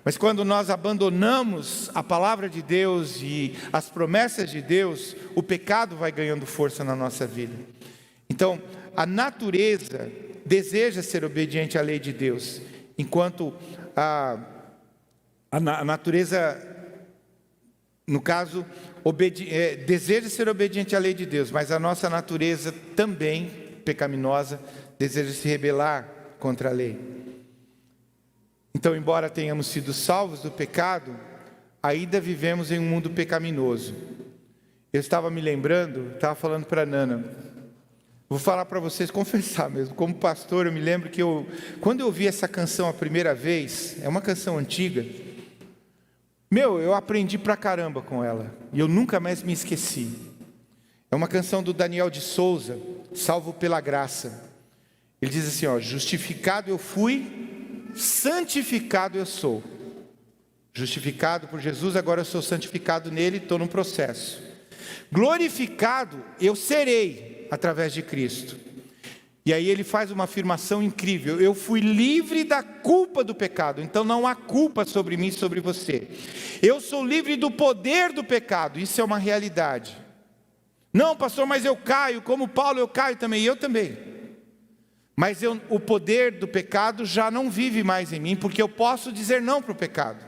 Speaker 1: Mas quando nós abandonamos a palavra de Deus e as promessas de Deus, o pecado vai ganhando força na nossa vida. Então, a natureza deseja ser obediente à lei de Deus, enquanto a natureza, no caso, deseja ser obediente à lei de Deus, mas a nossa natureza também, pecaminosa, deseja se rebelar contra a lei. Então, embora tenhamos sido salvos do pecado, ainda vivemos em um mundo pecaminoso. Eu estava me lembrando, estava falando para a Nana, vou falar para vocês, confessar mesmo, como pastor, eu me lembro que quando eu ouvi essa canção a primeira vez, é uma canção antiga, eu aprendi pra caramba com ela, e eu nunca mais me esqueci. É uma canção do Daniel de Souza, Salvo pela Graça. Ele diz assim, justificado eu fui, santificado eu sou. Justificado por Jesus, agora eu sou santificado nele, estou num processo. Glorificado eu serei através de Cristo. E aí ele faz uma afirmação incrível: eu fui livre da culpa do pecado, então não há culpa sobre mim e sobre você. Eu sou livre do poder do pecado, isso é uma realidade. Não, pastor, mas eu caio, como Paulo eu caio também, e eu também. Mas o poder do pecado já não vive mais em mim, porque eu posso dizer não para o pecado.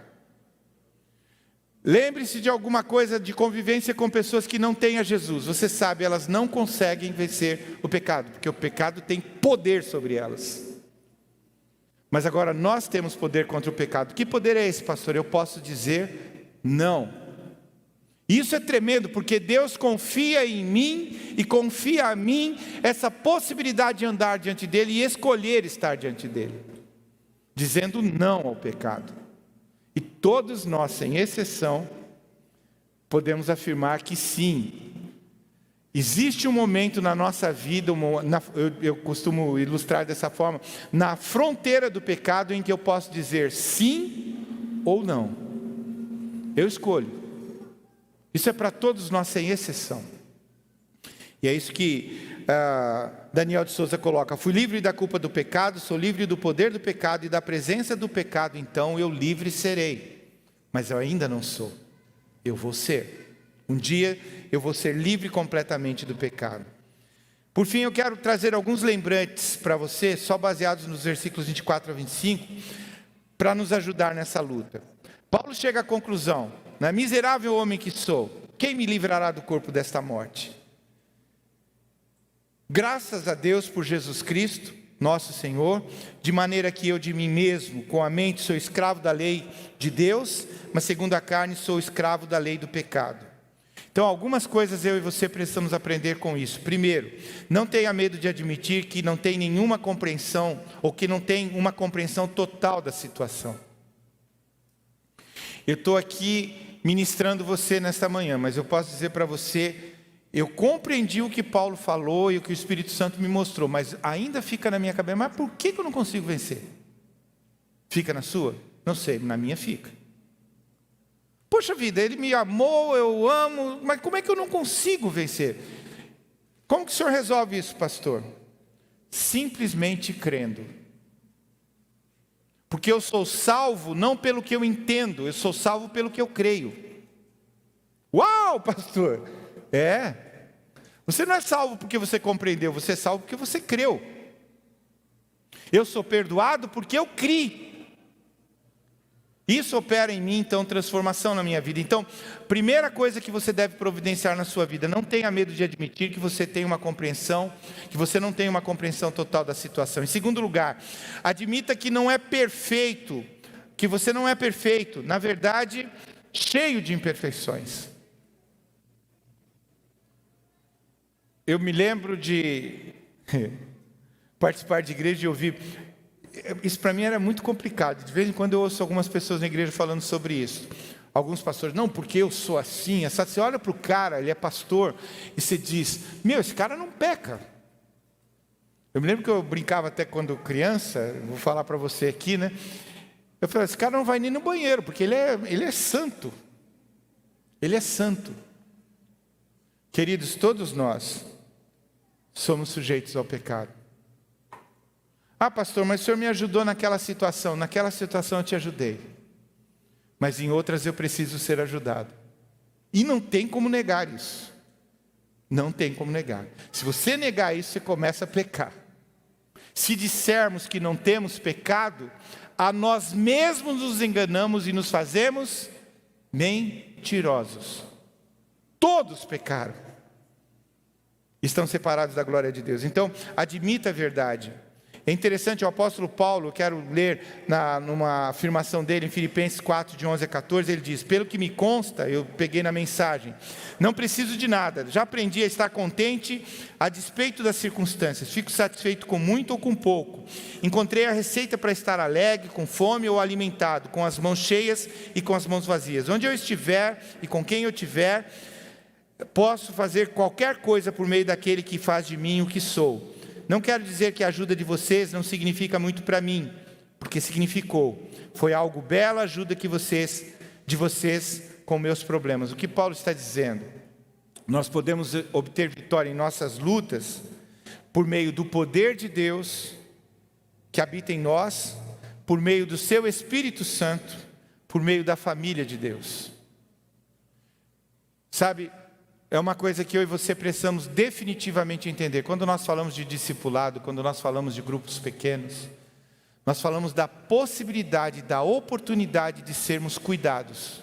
Speaker 1: Lembre-se de alguma coisa de convivência com pessoas que não têm a Jesus. Você sabe, elas não conseguem vencer o pecado, porque o pecado tem poder sobre elas. Mas agora nós temos poder contra o pecado. Que poder é esse, pastor? Eu posso dizer não. Isso é tremendo, porque Deus confia em mim e confia a mim essa possibilidade de andar diante dEle e escolher estar diante dEle, dizendo não ao pecado. E todos nós, sem exceção, podemos afirmar que sim, existe um momento na nossa vida, eu costumo ilustrar dessa forma, na fronteira do pecado em que eu posso dizer sim ou não. Eu escolho. Isso é para todos nós, sem exceção. E é isso que Daniel de Souza coloca: fui livre da culpa do pecado, sou livre do poder do pecado e da presença do pecado, então eu livre serei. Mas eu ainda não sou, eu vou ser. Um dia eu vou ser livre completamente do pecado. Por fim, eu quero trazer alguns lembretes para você, só baseados nos versículos 24 a 25, para nos ajudar nessa luta. Paulo chega à conclusão: miserável homem que sou, quem me livrará do corpo desta morte? Graças a Deus por Jesus Cristo, nosso Senhor, de maneira que eu de mim mesmo, com a mente, sou escravo da lei de Deus, mas segundo a carne sou escravo da lei do pecado. Então, algumas coisas eu e você precisamos aprender com isso. Primeiro, não tenha medo de admitir que não tem nenhuma compreensão, ou que não tem uma compreensão total da situação. Eu estou aqui ministrando você nesta manhã, mas eu posso dizer para você: eu compreendi o que Paulo falou e o que o Espírito Santo me mostrou, mas ainda fica na minha cabeça: mas por que eu não consigo vencer? Fica na sua? Não sei, na minha fica. Poxa vida, ele me amou, eu amo, mas como é que eu não consigo vencer? Como que o senhor resolve isso, pastor? Simplesmente crendo. Porque eu sou salvo não pelo que eu entendo, eu sou salvo pelo que eu creio. Uau, pastor! Você não é salvo porque você compreendeu, você é salvo porque você creu. Eu sou perdoado porque eu criei. Isso opera em mim, então, transformação na minha vida. Então, primeira coisa que você deve providenciar na sua vida: não tenha medo de admitir que você tem uma compreensão, que você não tem uma compreensão total da situação. Em segundo lugar, admita que não é perfeito, que você não é perfeito, na verdade, cheio de imperfeições. Eu me lembro de participar de igreja e ouvir. Isso para mim era muito complicado. De vez em quando eu ouço algumas pessoas na igreja falando sobre isso. Alguns pastores: não, porque eu sou assim. Você olha para o cara, ele é pastor, e você diz: meu, esse cara não peca. Eu me lembro que eu brincava até quando criança, vou falar para você aqui, né? Eu falei: esse cara não vai nem no banheiro, porque ele é santo. Ele é santo. Queridos, todos nós somos sujeitos ao pecado. Ah, pastor, mas o senhor me ajudou naquela situação. Naquela situação eu te ajudei, mas em outras eu preciso ser ajudado. E não tem como negar isso. Não tem como negar. Se você negar isso, você começa a pecar. Se dissermos que não temos pecado, a nós mesmos nos enganamos e nos fazemos mentirosos. Todos pecaram, estão separados da glória de Deus. Então, admita a verdade. É interessante, o apóstolo Paulo, eu quero ler numa afirmação dele em Filipenses 4, de 11 a 14, ele diz: pelo que me consta, eu peguei na mensagem, não preciso de nada, já aprendi a estar contente a despeito das circunstâncias, fico satisfeito com muito ou com pouco, encontrei a receita para estar alegre, com fome ou alimentado, com as mãos cheias e com as mãos vazias. Onde eu estiver e com quem eu estiver, posso fazer qualquer coisa por meio daquele que faz de mim o que sou. Não quero dizer que a ajuda de vocês não significa muito para mim, porque significou. Foi algo bela a ajuda de vocês com meus problemas. O que Paulo está dizendo? Nós podemos obter vitória em nossas lutas por meio do poder de Deus que habita em nós, por meio do seu Espírito Santo, por meio da família de Deus. Sabe, é uma coisa que eu e você precisamos definitivamente entender. Quando nós falamos de discipulado, quando nós falamos de grupos pequenos, nós falamos da possibilidade, da oportunidade de sermos cuidados.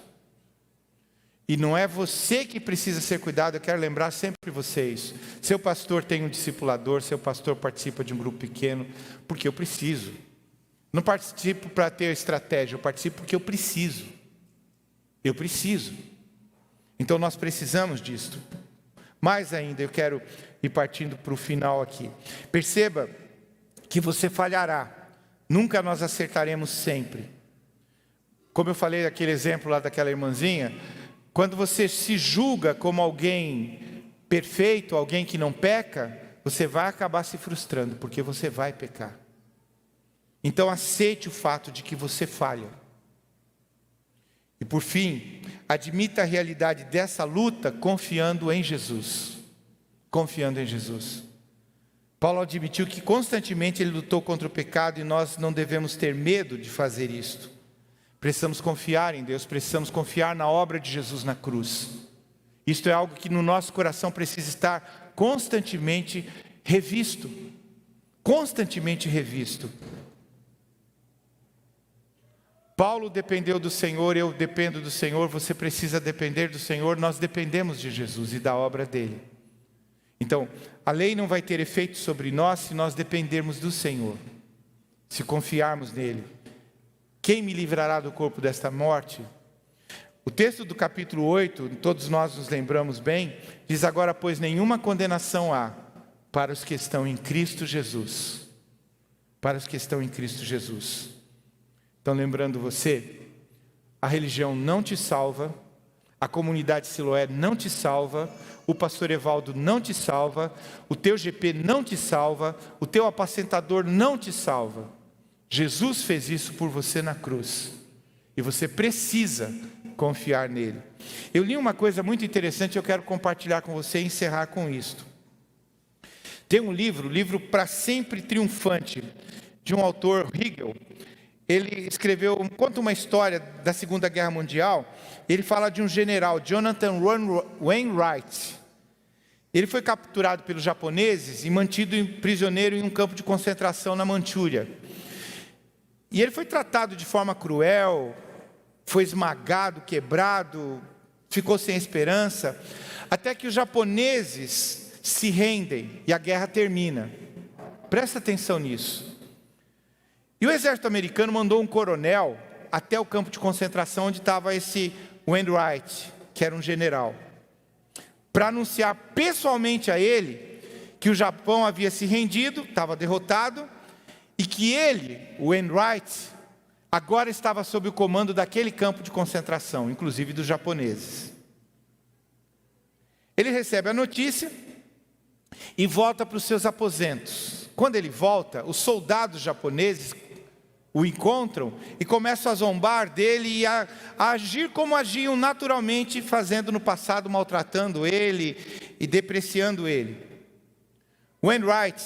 Speaker 1: E não é você que precisa ser cuidado, eu quero lembrar sempre vocês. Seu pastor tem um discipulador, seu pastor participa de um grupo pequeno, porque eu preciso. Não participo para ter estratégia, eu participo porque eu preciso. Eu preciso. Então nós precisamos disso. Mais ainda, eu quero ir partindo para o final aqui. Perceba que você falhará. Nunca nós acertaremos sempre. Como eu falei daquele exemplo lá daquela irmãzinha, quando você se julga como alguém perfeito, alguém que não peca, você vai acabar se frustrando, porque você vai pecar. Então aceite o fato de que você falha. E por fim, admita a realidade dessa luta confiando em Jesus. confiando em Jesus. Paulo admitiu que constantemente ele lutou contra o pecado e nós não devemos ter medo de fazer isto. Precisamos confiar em Deus, precisamos confiar na obra de Jesus na cruz. Isto é algo que no nosso coração precisa estar constantemente revisto. Constantemente revisto. Paulo dependeu do Senhor, eu dependo do Senhor, você precisa depender do Senhor, nós dependemos de Jesus e da obra dele. Então, a lei não vai ter efeito sobre nós se nós dependermos do Senhor, se confiarmos nele. Quem me livrará do corpo desta morte? O texto do capítulo 8, todos nós nos lembramos bem, diz: agora, pois, nenhuma condenação há para os que estão em Cristo Jesus. Para os que estão em Cristo Jesus. Então, lembrando você, a religião não te salva, a comunidade Siloé não te salva, o pastor Evaldo não te salva, o teu GP não te salva, o teu apacentador não te salva. Jesus fez isso por você na cruz. E você precisa confiar nele. Eu li uma coisa muito interessante, eu quero compartilhar com você e encerrar com isto. Tem um livro Para Sempre Triunfante, de um autor, Hegel. Ele escreveu, conta uma história da Segunda Guerra Mundial. Ele fala de um general, Jonathan Wainwright. Ele foi capturado pelos japoneses e mantido prisioneiro em um campo de concentração na Manchúria. E ele foi tratado de forma cruel, foi esmagado, quebrado, ficou sem esperança, até que os japoneses se rendem e a guerra termina. Presta atenção nisso. E o exército americano mandou um coronel até o campo de concentração onde estava esse Wainwright, que era um general, para anunciar pessoalmente a ele que o Japão havia se rendido, estava derrotado, e que ele, o Wainwright, agora estava sob o comando daquele campo de concentração, inclusive dos japoneses. Ele recebe a notícia e volta para os seus aposentos. Quando ele volta, os soldados japoneses o encontram e começam a zombar dele e a agir como agiam naturalmente, fazendo no passado, maltratando ele e depreciando ele. Wainwright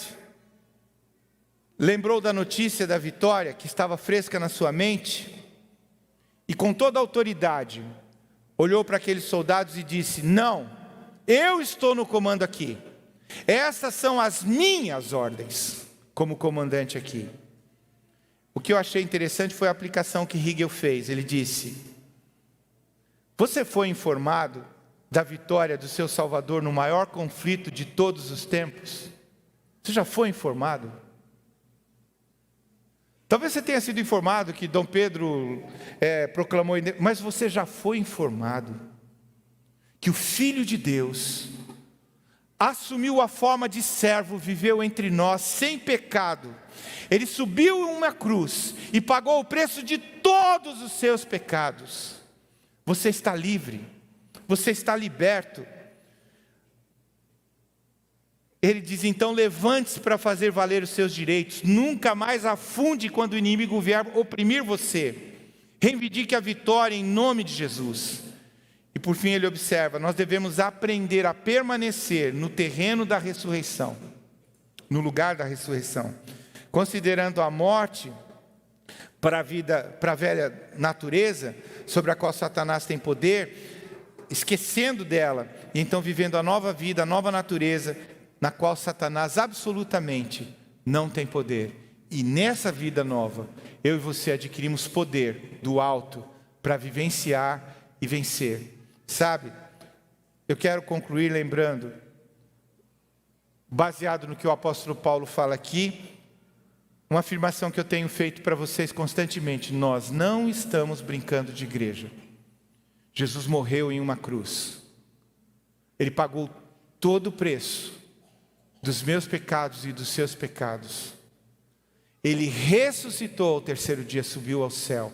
Speaker 1: lembrou da notícia da vitória que estava fresca na sua mente e com toda a autoridade olhou para aqueles soldados e disse: não, eu estou no comando aqui, essas são as minhas ordens como comandante aqui. O que eu achei interessante foi a aplicação que Hegel fez. Ele disse: você foi informado da vitória do seu Salvador no maior conflito de todos os tempos? Você já foi informado? Talvez você tenha sido informado que Dom Pedro proclamou, mas você já foi informado que o Filho de Deus assumiu a forma de servo, viveu entre nós sem pecado. Ele subiu em uma cruz e pagou o preço de todos os seus pecados. Você está livre, você está liberto. Ele diz: então levante-se para fazer valer os seus direitos, nunca mais afunde quando o inimigo vier oprimir você. Reivindique a vitória em nome de Jesus. E por fim ele observa: nós devemos aprender a permanecer no terreno da ressurreição, no lugar da ressurreição, considerando a morte para a vida, para a velha natureza, sobre a qual Satanás tem poder, esquecendo dela, e então vivendo a nova vida, a nova natureza, na qual Satanás absolutamente não tem poder. E nessa vida nova, eu e você adquirimos poder do alto para vivenciar e vencer. Sabe, eu quero concluir lembrando, baseado no que o apóstolo Paulo fala aqui, uma afirmação que eu tenho feito para vocês constantemente: nós não estamos brincando de igreja. Jesus morreu em uma cruz. Ele pagou todo o preço dos meus pecados e dos seus pecados. Ele ressuscitou ao terceiro dia, subiu ao céu,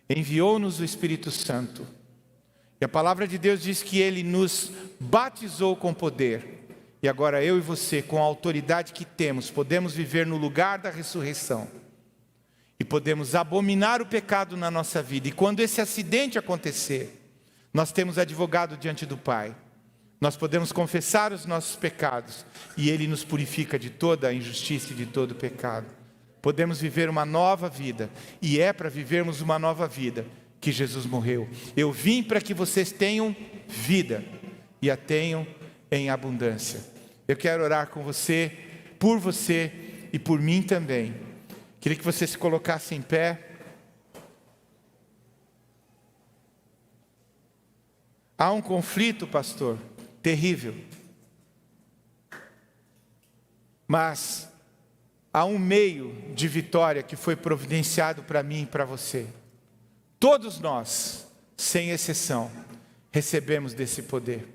Speaker 1: enviou-nos o Espírito Santo. E a palavra de Deus diz que Ele nos batizou com poder. E agora eu e você, com a autoridade que temos, podemos viver no lugar da ressurreição. E podemos abominar o pecado na nossa vida. E quando esse acidente acontecer, nós temos advogado diante do Pai. Nós podemos confessar os nossos pecados e Ele nos purifica de toda a injustiça e de todo o pecado. Podemos viver uma nova vida, e é para vivermos uma nova vida que Jesus morreu. Eu vim para que vocês tenham vida e a tenham em abundância. Eu quero orar com você, por você e por mim também. Queria que você se colocasse em pé. Há um conflito, pastor, terrível. Mas há um meio de vitória que foi providenciado para mim e para você. Todos nós, sem exceção, recebemos desse poder.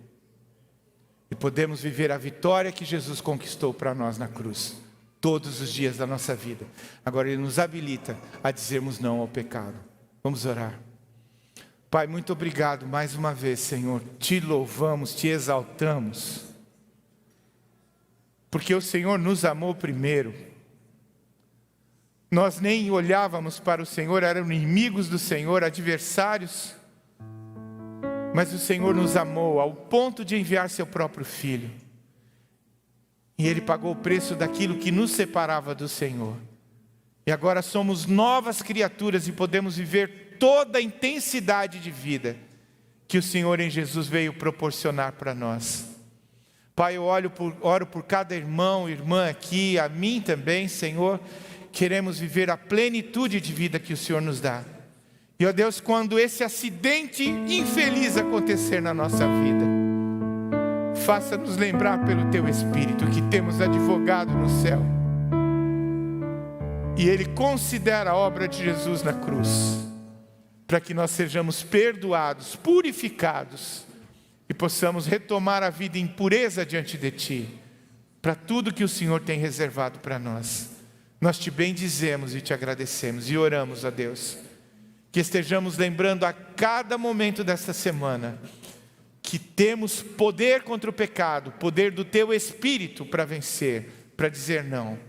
Speaker 1: E podemos viver a vitória que Jesus conquistou para nós na cruz, todos os dias da nossa vida. Agora Ele nos habilita a dizermos não ao pecado. Vamos orar. Pai, muito obrigado mais uma vez, Senhor. Te louvamos, te exaltamos. Porque o Senhor nos amou primeiro. Nós nem olhávamos para o Senhor, éramos inimigos do Senhor, adversários. Mas o Senhor nos amou ao ponto de enviar seu próprio Filho. E Ele pagou o preço daquilo que nos separava do Senhor. E agora somos novas criaturas e podemos viver toda a intensidade de vida que o Senhor em Jesus veio proporcionar para nós. Pai, eu oro por cada irmão e irmã aqui, a mim também, Senhor. Queremos viver a plenitude de vida que o Senhor nos dá. E, ó Deus, quando esse acidente infeliz acontecer na nossa vida, faça-nos lembrar pelo Teu Espírito que temos advogado no céu. E Ele considera a obra de Jesus na cruz, para que nós sejamos perdoados, purificados, e possamos retomar a vida em pureza diante de Ti, para tudo que o Senhor tem reservado para nós. Nós Te bendizemos e Te agradecemos, e oramos a Deus, que estejamos lembrando a cada momento desta semana, que temos poder contra o pecado, poder do Teu Espírito para vencer, para dizer não.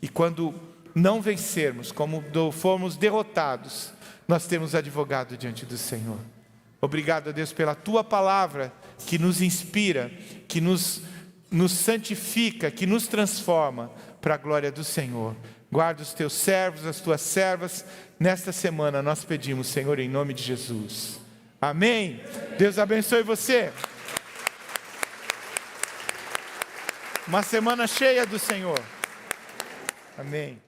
Speaker 1: E quando não vencermos, como formos derrotados, nós temos advogado diante do Senhor. Obrigado, Deus, pela Tua palavra, que nos inspira, que nos santifica, que nos transforma para a glória do Senhor. Guarda os Teus servos, as Tuas servas. Nesta semana nós pedimos, Senhor, em nome de Jesus. Amém. Deus abençoe você. Uma semana cheia do Senhor. Amém.